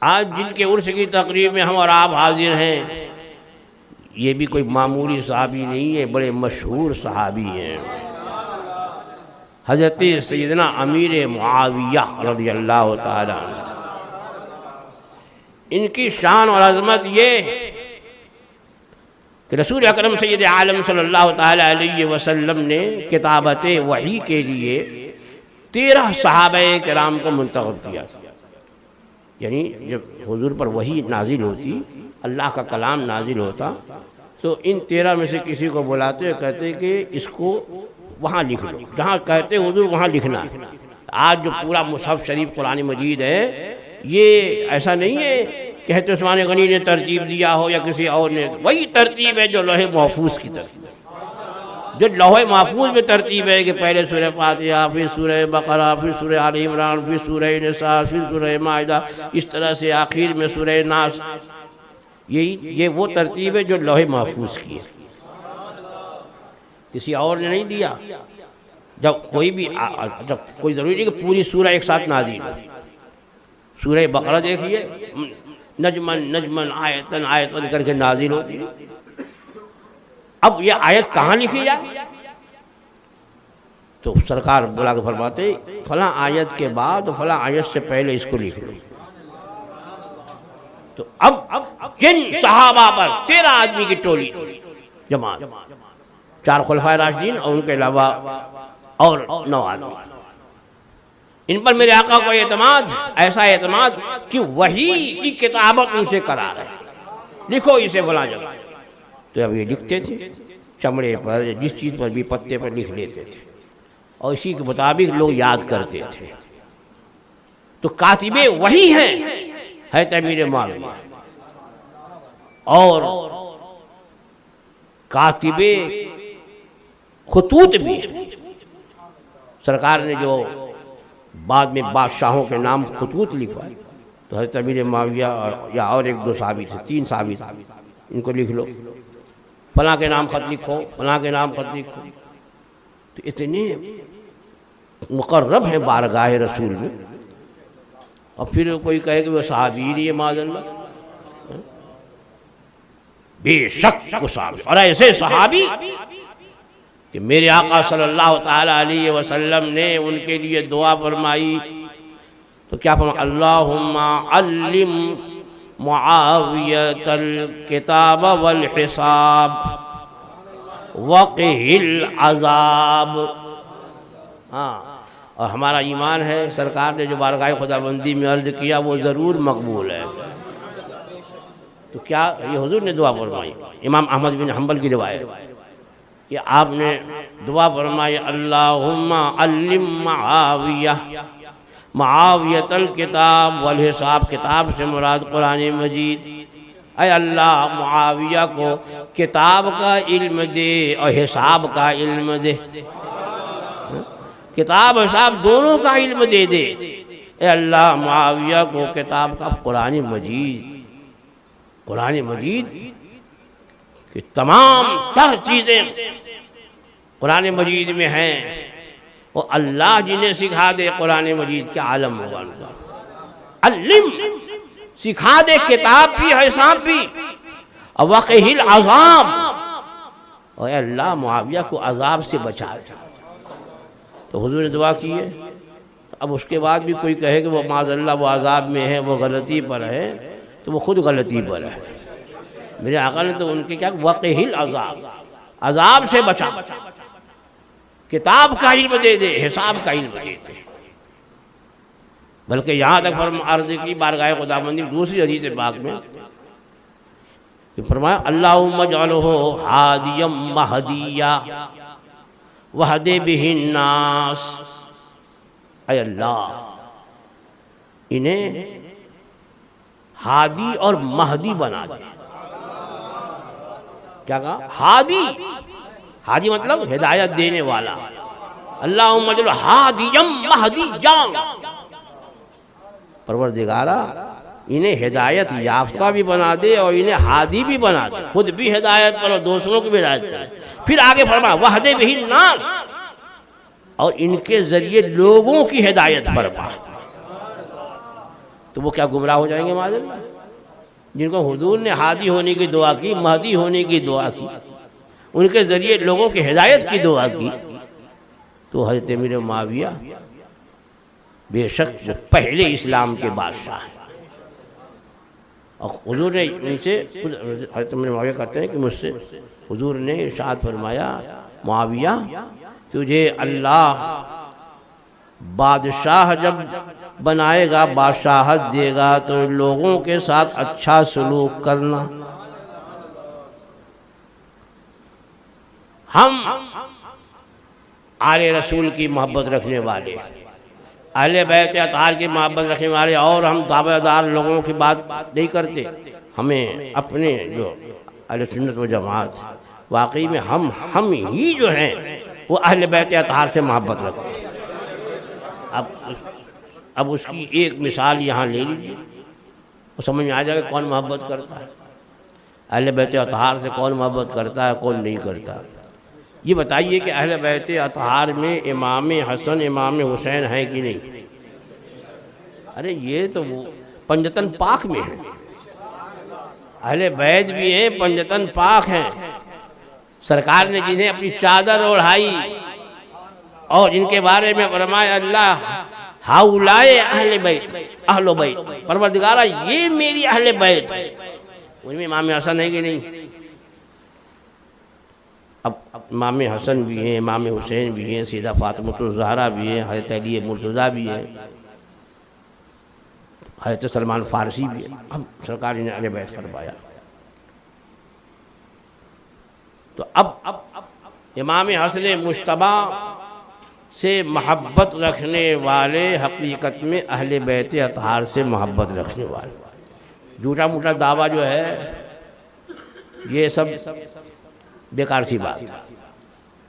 آج جن کے عرس کی تقریب میں ہم اور آپ حاضر ہیں، یہ بھی کوئی معمولی صحابی نہیں ہے، بڑے مشہور صحابی ہیں، حضرت سیدنا امیر معاویہ رضی اللہ تعالیٰ عنہ۔ ان کی شان اور عظمت یہ کہ رسول اکرم سید عالم صلی اللہ تعالیٰ علیہ وسلم نے کتابت وحی کے لیے 13 صحابہ کرام کو منتخب کیا تھا۔ یعنی جب حضور پر وحی نازل ہوتی، اللہ کا کلام نازل ہوتا، تو ان 13 میں سے کسی کو بلاتے کہتے کہ اس کو وہاں لکھ لو، جہاں کہتے حضور وہاں لکھنا ہے۔ آج جو پورا مصحف شریف قرآن مجید ہے، یہ ایسا نہیں ہے کہ حضرت عثمان غنی نے ترتیب دیا ہو یا کسی اور نے، وہی ترتیب ہے جو لوح محفوظ کی ترتیب ہے، جو لوح محفوظ میں ترتیب ہے کہ پہلے سورہ فاتحہ، پھر سورہ بقرہ، پھر سورہ آل عمران، پھر سورہ نساء، پھر سورہ مائدہ، اس طرح سے آخر میں سورہ ناس۔ یہ وہ ترتیب ہے جو لوح محفوظ کی ہے، کسی اور نے نہیں دیا۔ جب کوئی ضروری نہیں کہ پوری سورہ ایک ساتھ نازل ہو۔ سورہ بقرہ دیکھیے، نجمن آیتن آیتن کر کے نازل ہوتی۔ اب یہ آیت کہاں لکھی جائے؟ تو سرکار بلا کے فرماتے فلاں آیت کے بعد فلاں آیت سے پہلے اس کو لکھ لو۔ تو اب جن صحابہ پر 13 آدمی کی ٹولی تھی، جماعت، 4 خلفائے راشدین اور ان کے علاوہ اور 9 آدمی، ان پر میرے آقا کو اعتماد، ایسا اعتماد کہ وحی کی کتابت ان سے کرا رہے، لکھو اسے فلاں جگہ۔ تو اب یہ لکھتے تھے چمڑے پر، جس چیز پر بھی پتے پر لکھ لیتے تھے، اور اسی کے مطابق لوگ یاد کرتے تھے۔ تو کاتب وحی ہیں حضرت امیر معاویہ، اور کاتب خطوط بھی ہیں۔ سرکار نے جو بعد میں بادشاہوں کے نام خطوط لکھوائے، تو حضرت امیر معاویہ یا اور 1-2 صحابی تھے، 3 صحابی تھے، ان کو لکھ لو، فلاں کے نام خط لکھو، فلاں کے نام خط لکھو۔ تو اتنے مقرب ہیں بارگاہ رسول میں، اور پھر کوئی کہے کہ وہ صحابی نہیں ہے، معاذ اللہ، بے شک وہ صحابی، اور ایسے صحابی کہ میرے آقا صلی اللہ تعالیٰ علیہ وسلم نے ان کے لیے دعا فرمائی، تو کیا فرمایا؟ اللہم علم معاویۃ الکتاب والحساب وقہ العذاب۔ ہاں، اور ہمارا ایمان ہے سرکار نے جو بارگاہ خداوندی میں عرض کیا وہ ضرور مقبول ہے۔ تو کیا یہ حضور نے دعا فرمائی؟ امام احمد بن حنبل کی روایت کہ آپ نے دعا فرمائی اللہم علم معاویۃ الکتاب والحساب، کتاب سے مراد قرآن مجید، اے اللہ معاویہ کو کتاب کا علم دے اور حساب کا علم دے، کتاب حساب دونوں کا علم دے دے۔ اے اللہ معاویہ کو کتاب کا، قرآن مجید کہ تمام تر چیزیں قرآن مجید میں ہیں، وہ اللہ جنہیں سکھا دے قرآن مجید کے عالم ہوگا ان کا۔ علم سکھا دے کتاب بھی حساب بھی، اور وقہ العذاب، اور اے اللہ معاویہ کو عذاب سے بچا دے۔ تو حضور نے دعا کی ہے۔ اب اس کے بعد بھی کوئی کہے کہ وہ معاذ اللہ وہ عذاب میں ہے، وہ غلطی پر ہے، تو وہ خود غلطی پر ہے۔ میرے آقا نے تو ان کے کیا وقہ العذاب، عذاب سے بچا، کتاب کا علم دے دے، حساب کا علم دے دے۔ بلکہ یہاں تک عرض کی بارگاہ خداوندی دوسری حدیث پاک میں کہ فرمایا اللہم اجعلہ ہادیا مہدیا وہد بہ الناس، اے اللہ انہیں ہادی اور مہدی بنا دے۔ کیا کہا؟ ہادی مطلب ہدایت دینے والا، اللہم اجعلہ ہادیا مہدیا، پروردگارا انہیں ہدایت یافتہ بھی بنا دے اور انہیں ہادی بھی بنا دے، خود بھی ہدایت پر اور دوسروں کو بھی ہدایت کرے۔ پھر آگے فرمایا وہد بہ الناس، اور ان کے ذریعے لوگوں کی ہدایت برپا۔ تو وہ کیا گمراہ ہو جائیں گے معاذ اللہ؟ جن کو حضور نے ہادی ہونے کی دعا کی، مہدی ہونے کی دعا کی، ان کے ذریعے لوگوں کی ہدایت کی دعا کی، تو حضرت امیر معاویہ بے شک وہ پہلے اسلام کے بادشاہ ہیں۔ اور حضور نے ان سے، حضرت امیر معاویہ کہتے ہیں کہ مجھ سے حضور نے ارشاد فرمایا، معاویہ تجھے اللہ بادشاہ جب بنائے گا، بادشاہت دے گا، تو لوگوں کے ساتھ اچھا سلوک کرنا۔ ہم آل رسول کی محبت رکھنے والے، اہل بیت اطہار کی محبت رکھنے والے، اور ہم تابع دار لوگوں کی بات نہیں کرتے۔ ہمیں اپنے جو اہل سنت و جماعت، واقعی میں ہم ہی جو ہیں وہ اہل بیت اطہار سے محبت رکھتے ہیں۔ اب اس کی ایک مثال یہاں لے لیجیے، وہ سمجھ میں آ جائے گا کون محبت کرتا ہے، اہل بیت اطہار سے کون محبت کرتا ہے، کون نہیں کرتا۔ یہ بتائیے کہ اہل بیت اطہار میں امام حسن امام حسین ہیں کہ نہیں؟ ارے یہ تو وہ پنجتن پاک میں ہیں، اہل بیت بھی ہیں، پنجتن پاک ہیں۔ سرکار نے جنہیں اپنی چادر اوڑھائی اور جن کے بارے میں فرمایا اللہ ہاؤلائے اہل بیت، اہل بیت، پروردگارہ یہ میری اہل بیت، ان میں امام حسن ہے کہ نہیں؟ اب امام حسن بھی ہیں، امام حسین بھی ہیں، سیدہ فاطمۃ الزہرا بھی ہیں، حضرت علی مرتضیٰ بھی ہیں، حضرت سلمان فارسی بھی ہیں۔ اب سرکار نے اہل بیت فرمایا، تو اب امام حسن مجتبیٰ سے محبت رکھنے والے حقیقت میں اہل بیت اطہار سے محبت رکھنے والے۔ جھوٹا موٹا دعویٰ جو ہے یہ سب بیکار سی بات ہے۔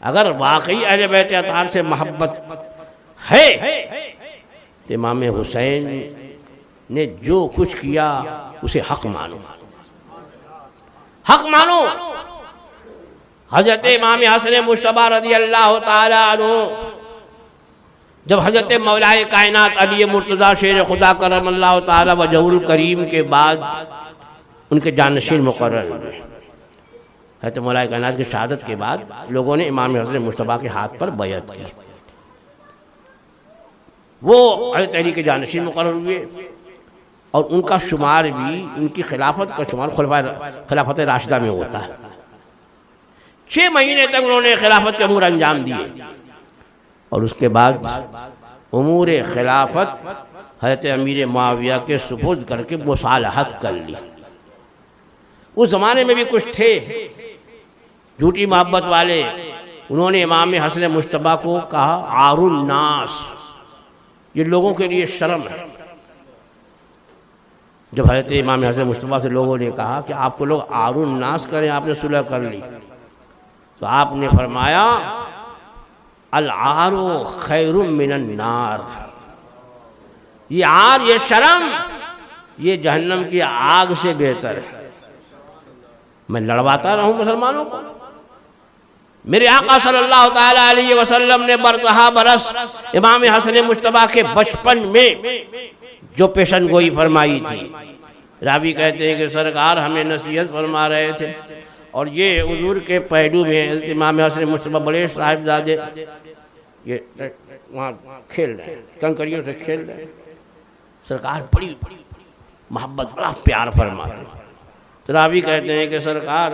اگر واقعی اہل بیت اطہار سے محبت ہے تو امام حسین نے جو کچھ کیا اسے حق مانو، حق مانو۔ حضرت امام حسن مجتبیٰ رضی اللہ تعالیٰ عنہ جب حضرت مولائے کائنات علی مرتضیٰ شیر خدا کرم اللہ تعالیٰ وجہہ الکریم کے بعد ان کے جانشین مقرر ہوئے، حضرت مولائے کائنات کی شہادت کے بعد لوگوں نے امام حسن مجتبیٰ کے ہاتھ پر بیعت کی، وہ حضرت علی کے جانشین مقرر ہوئے، اور ان کا شمار بھی، ان کی خلافت کا شمار خلافت راشدہ میں ہوتا ہے۔ 6 مہینے تک انہوں نے خلافت کے امور انجام دیے، اور اس کے بعد امور خلافت حضرت امیر معاویہ کے سپرد کر کے مصالحت کر لی۔ اس زمانے میں بھی کچھ تھے جھوٹی محبت والے، انہوں نے امام حسن مجتبیٰ کو کہا عار الناس، یہ لوگوں کے لیے شرم ہے۔ جب حضرت امام حسن مجتبیٰ سے لوگوں نے کہا کہ آپ کو لوگ عار الناس کریں، آپ نے صلح کر لی، تو آپ نے فرمایا العار خیر من النار، یہ عار، یہ شرم، یہ جہنم کی آگ سے بہتر ہے۔ میں لڑواتا رہوں مسلمانوں کو؟ میرے آقا صلی اللہ تعالیٰ علیہ وسلم نے برتہا برس امام حسن مجتبیٰ کے بچپن میں جو پیشن گوئی فرمائی تھی، راوی کہتے ہیں کہ سرکار ہمیں نصیحت فرما رہے تھے، اور یہ حضور کے پہلو میں حضرت امام حسن مجتبیٰ بڑے صاحبزادے یہ وہاں کھیل رہے ہیں، کنکریوں سے کھیل رہے ہیں، سرکار بڑی محبت، بڑا پیار فرماتے ہیں۔ تو راوی کہتے ہیں کہ سرکار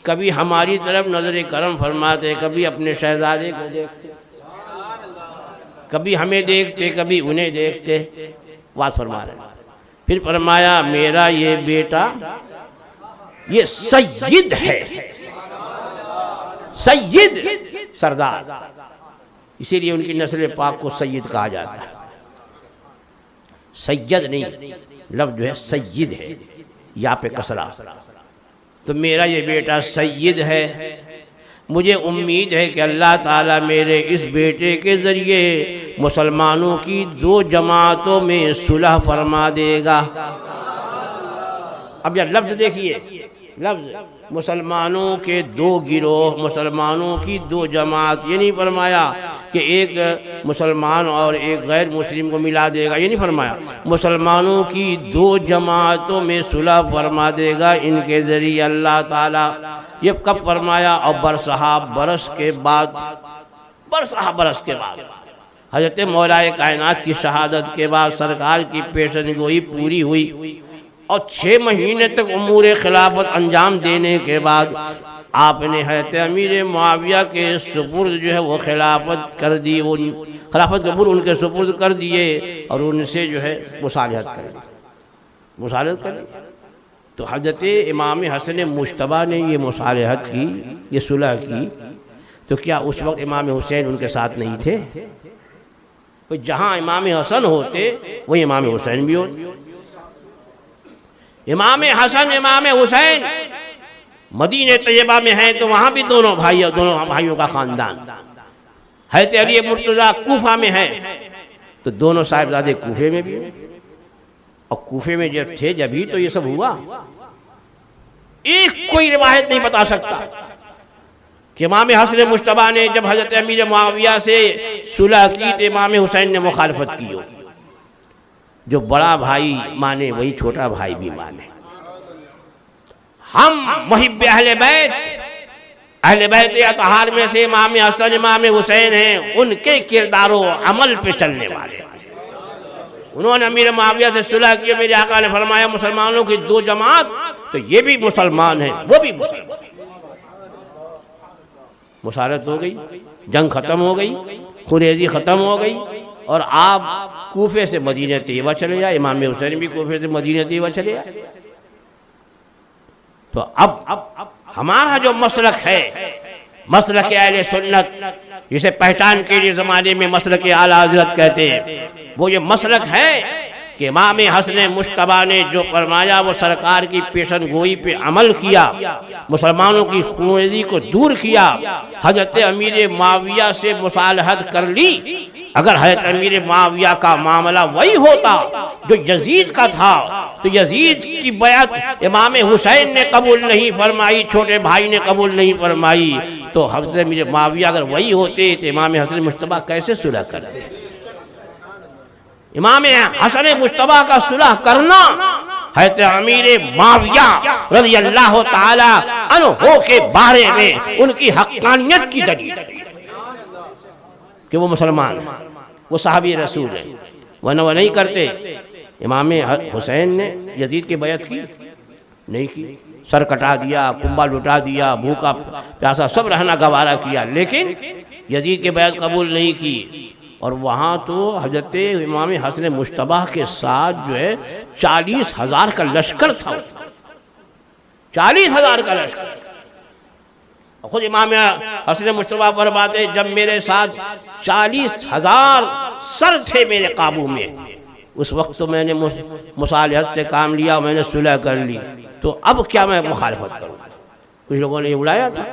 کبھی ہماری طرف نظر کرم فرماتے، کبھی اپنے شہزادے کو دیکھتے، کبھی ہمیں دیکھتے، کبھی انہیں دیکھتے، بات فرما رہے ہیں۔ پھر فرمایا میرا یہ بیٹا یہ سید ہے، سید، سردار، اسی لیے ان کی نسل پاک کو سید کہا جاتا ہے، سید نہیں، لفظ جو ہے سید ہے، یا پہ کسرہ۔ تو میرا یہ بیٹا سید ہے، مجھے امید ہے کہ اللہ تعالیٰ میرے اس بیٹے کے ذریعے مسلمانوں کی 2 جماعتوں میں صلح فرما دے گا۔ اب یہ لفظ دیکھیے، لفظ مسلمانوں کے دو گروہ، مسلمانوں کی دو جماعت، یہ نہیں فرمایا کہ ایک مسلمان اور ایک غیر مسلم کو ملا دے گا، یہ نہیں فرمایا، مسلمانوں کی دو جماعتوں میں صلح فرما دے گا ان کے ذریعے اللہ تعالیٰ۔ یہ کب فرمایا؟ اور برسہ برس کے بعد، برسہ برس کے بعد حضرت مولا کائنات کی شہادت کے بعد سرکار کی پیشن گوئی پوری ہوئی، اور 6 مہینے تک امور خلافت انجام دینے کے بعد آپ نے حضرت امیر معاویہ کے سپرد جو ہے وہ خلافت کر دی، وہ خلافت کے امور ان کے سپرد کر دیے اور ان سے جو ہے مصالحت کر دی، مصالحت کر دی۔ تو حضرت امام حسن مجتبیٰ نے یہ مصالحت کی، یہ صلح کی، تو کیا اس وقت امام حسین ان کے ساتھ نہیں تھے؟ جہاں امام حسن ہوتے وہی امام حسین بھی ہوتے۔ امام حسن امام حسین مدینہ طیبہ میں ہیں تو وہاں بھی دونوں بھائیوں کا خاندان۔ حضرت علی مرتضیٰ کوفہ میں ہیں تو دونوں صاحبزادے کوفے میں بھی ہیں، اور کوفے میں جب تھے جبھی تو یہ سب ہوا۔ ایک کوئی روایت نہیں بتا سکتا کہ امام حسن مجتبیٰ نے جب حضرت امیر معاویہ سے صلح کی تو امام حسین نے مخالفت کی ہو۔ جو بڑا بھائی مانے وہی چھوٹا بھائی بھی مانے۔ ہم محب اہل بیت اطہار میں سے امام حسن امام حسین ہیں، ان کے کردار و عمل پہ چلنے والے۔ انہوں نے امیر معاویہ سے صلح کی، میرے آقا نے فرمایا مسلمانوں کی دو جماعت، تو یہ بھی مسلمان ہیں وہ بھی مسلمان۔ مصالحت ہو گئی، جنگ ختم ہو گئی، خونریزی ختم ہو گئی، اور آپ کوفے سے مدینہ طیبہ چلے آئے، امام حسین بھی کوفے سے مدینہ طیبہ چلے آئے۔ تو اب ہمارا جو مسلک ہے، مسلک اہل سنت، جسے پہچان کے لیے زمانے میں مسلک اعلیٰ حضرت کہتے ہیں، وہ یہ مسلک ہے کہ امام حسن مجتبیٰ نے جو فرمایا وہ سرکار کی پیشن گوئی پہ عمل کیا، مسلمانوں کی خونریزی کو دور کیا، حضرت امیر معاویہ سے مصالحت کر لی۔ اگر حضرت امیر معاویہ کا معاملہ وہی ہوتا جو یزید کا تھا تو یزید کی بیعت امام حسین نے قبول نہیں فرمائی، چھوٹے بھائی نے قبول نہیں فرمائی، تو حضرت امیر معاویہ اگر وہی ہوتے تو امام حسن مجتبیٰ کیسے صلح کرتے؟ امام حسن مجتبیٰ کا صلح کرنا حضرت امیر معاویہ رضی اللہ تعالی عنہ کے بارے میں ان کی حقانیت کی دلیل ہے کہ وہ مسلمان، وہ صحابی رسول ہیں، ورنہ وہ نہیں کرتے۔ امام حسین نے یزید کی بیعت کی نہیں کی، سر کٹا دیا، کنبہ لٹا دیا، بھوکا پیاسا سب رہنا گوارا کیا، لیکن یزید کی بیعت قبول نہیں کی۔ اور وہاں تو حضرت امام حسن مجتبیٰ کے ساتھ جو ہے 40,000 کا لشکر تھا، 40,000 کا لشکر۔ خود امام حسن مجتبیٰ فرماتے جب میرے ساتھ 40,000 سر تھے میرے قابو میں، اس وقت تو میں نے مصالحت سے کام لیا، میں نے صلح کر لی، تو اب کیا میں مخالفت کروں؟ کچھ لوگوں نے یہ اڑایا تھا۔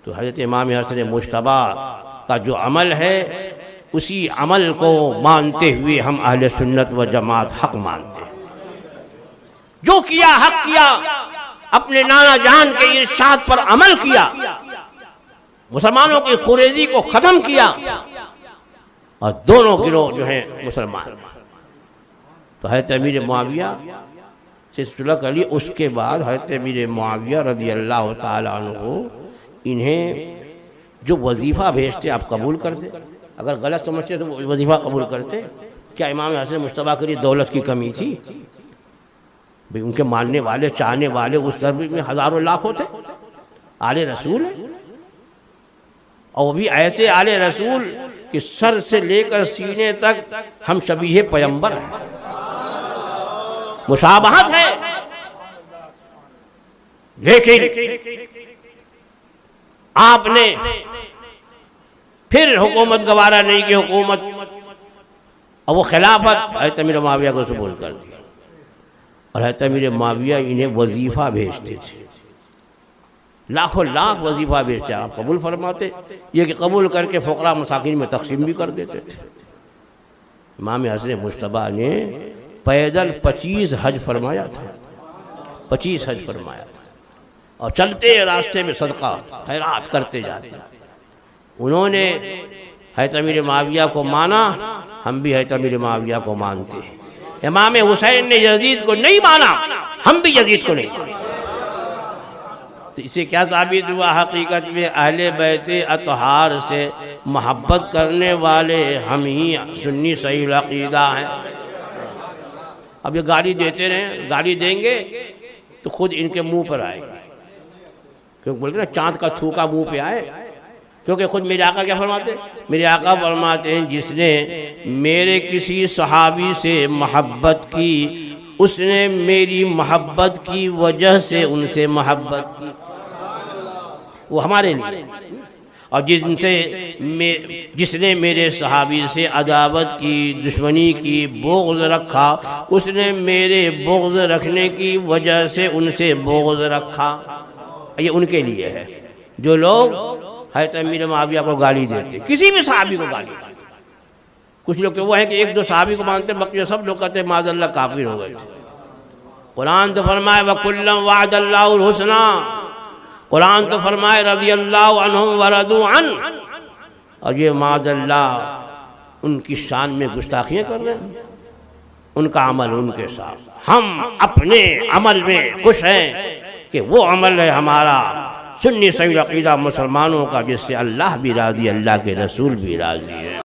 تو حضرت امام حسن مجتبیٰ کا جو عمل ہے اسی عمل کو مانتے ہوئے ہم اہل سنت و جماعت حق مانتے ہیں۔ جو کیا حق کیا، اپنے نانا جان کے ارشاد پر عمل کیا، مسلمانوں کی خونریزی کو ختم کیا، اور دونوں گروہ جو ہیں مسلمان۔ تو حضرت امیر معاویہ سے صلح کر لی۔ اس کے بعد حضرت امیر معاویہ رضی اللہ تعالیٰ عنہ انہیں جو وظیفہ بھیجتے آپ قبول کرتے، اگر غلط سمجھتے تو وظیفہ قبول کرتے۔ کیا امام حسن مجتبیٰ کے لیے دولت کی کمی تھی؟ بھئی ان کے ماننے والے چاہنے والے اس دربی میں ہزاروں لاکھ ہوتے، آل رسول ہیں، اور وہ بھی ایسے آل رسول کہ سر سے لے کر سینے تک ہم شبیہ پیغمبر ہیں، مشابہت ہے، لیکن آپ نے پھر حکومت گوارا نہیں کی، حکومت اور وہ خلافت حضرت امیر معاویہ کو سپرد کر دی، اور حضرت امیر معاویہ انہیں وظیفہ بھیجتے تھے، لاکھوں لاکھ وظیفہ بھیجتے، آپ قبول فرماتے، یہ کہ قبول کر کے فقراء مساکین میں تقسیم بھی کر دیتے تھے۔ امام حسن مجتبیٰ نے پیدل 25 حج فرمایا تھا، 25 حج فرمایا تھا، اور چلتے راستے میں صدقہ خیرات کرتے جاتے. انہوں نے حضرت امیر معاویہ کو مانا، ہم بھی حضرت امیر معاویہ کو مانتے ہیں. امام حسین نے یزید کو نہیں مانا، ہم بھی یزید کو نہیں مانتے. تو اسے کیا ثابت ہوا؟ حقیقت میں اہل بیت اطہار سے محبت کرنے والے ہم ہی سنی صحیح العقیدہ ہیں. اب یہ گالی دیتے رہیں، گالی دیں گے تو خود ان کے منہ پر آئے گا، کیونکہ بولتے ہیں چاند کا تھوکا منہ پہ آئے. کیونکہ خود میرے آقا کیا فرماتے ہیں؟ میرے آقا فرماتے ہیں جس نے میرے کسی صحابی سے محبت کی، اس نے میری محبت کی وجہ سے ان سے محبت کی. وہ ہمارے لیے. اور جس نے میرے صحابی سے عداوت کی، دشمنی کی، بغض رکھا، اس نے میرے بغض رکھنے کی وجہ سے ان سے بغض رکھا. یہ ان کے لیے ہے جو لوگ حضرت امیر معاویہ کو گالی دیتے، کسی بھی صحابی کو گالی دیتے. کچھ لوگ تو وہ ہیں کہ ایک دو صحابی کو مانتے، باقی سب لوگ کہتے ہیں معاذ اللہ کافر ہو گئے تھے. قرآن تو فرمائے وَكُلًّا وَعَدَ اللَّهُ الْحُسْنَىٰ، قرآن تو فرمائے رضی اللہ عنہم ورضوا عنہ. اور یہ معاذ اللہ ان کی شان میں گستاخیاں کر رہے ہیں. ان کا عمل ان کے ساتھ، ہم اپنے عمل میں خوش ہیں کہ وہ عمل ہے ہمارا سنی صحیح عقیدہ مسلمانوں کا، جس سے اللہ بھی راضی، اللہ کے رسول بھی راضی ہے.